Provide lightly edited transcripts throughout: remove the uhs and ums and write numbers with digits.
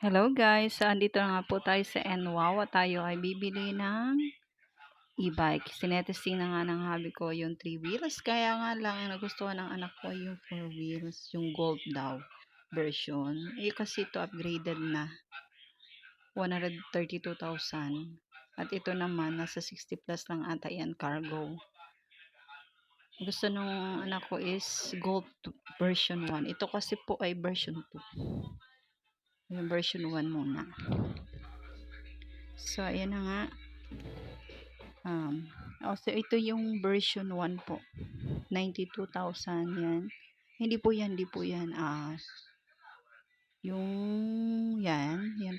Hello guys, so andito na nga po tayo sa NWOW at tayo ay bibili ng e-bike. Sinetesting na nga ng hubby ko yung 3 wheels, kaya nga lang ang nagustuhan ng anak ko yung 4 wheels, yung gold daw version. Kasi ito upgraded na, 132,000. At ito naman, nasa 60 plus lang ata yan, cargo. Gusto nung anak ko is gold version 1. Ito kasi po ay version 2. Yung version 1 muna. So, ayan na nga. So ito yung version 1 po. 92,000 yan. Hindi po yan. Yan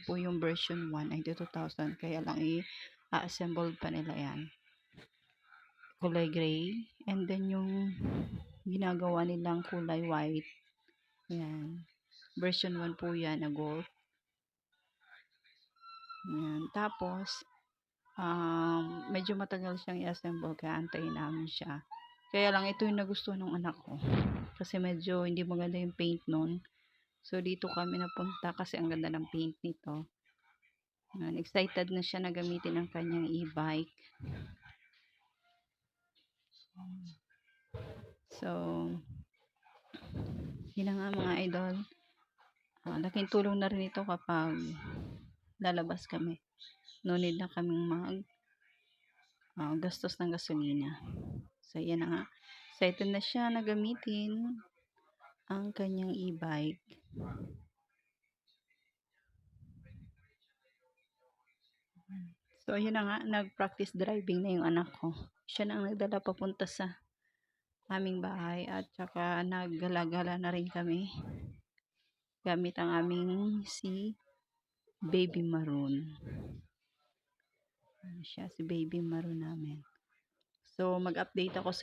po yung version 1, 92,000. Kaya lang i-assemble pa nila yan. Kulay gray. And then yung ginagawa nilang kulay white. Yan. Version 1 po yan na gold. Yan. Tapos, medyo matagal siyang i-assemble kaya antayin namin siya. Kaya lang ito yung nagustuhan ng anak ko kasi medyo hindi maganda yung paint nun. So dito kami napunta kasi ang ganda ng paint nito. Excited na siya na gamitin ang kanyang e-bike. So yun na nga mga idol. Laking tulong na rin ito kapag lalabas kami. No need na kaming gastos ng gasolina. So yan na nga. Excited na siya na gamitin ang kanyang e-bike. So yun na nga, nag-practice driving na yung anak ko. Siya na ang nagdala papunta sa aming bahay at saka naggala-gala na rin kami gamit ang aming si Baby Maroon. Siya si Baby Maroon namin. So mag-update ako sa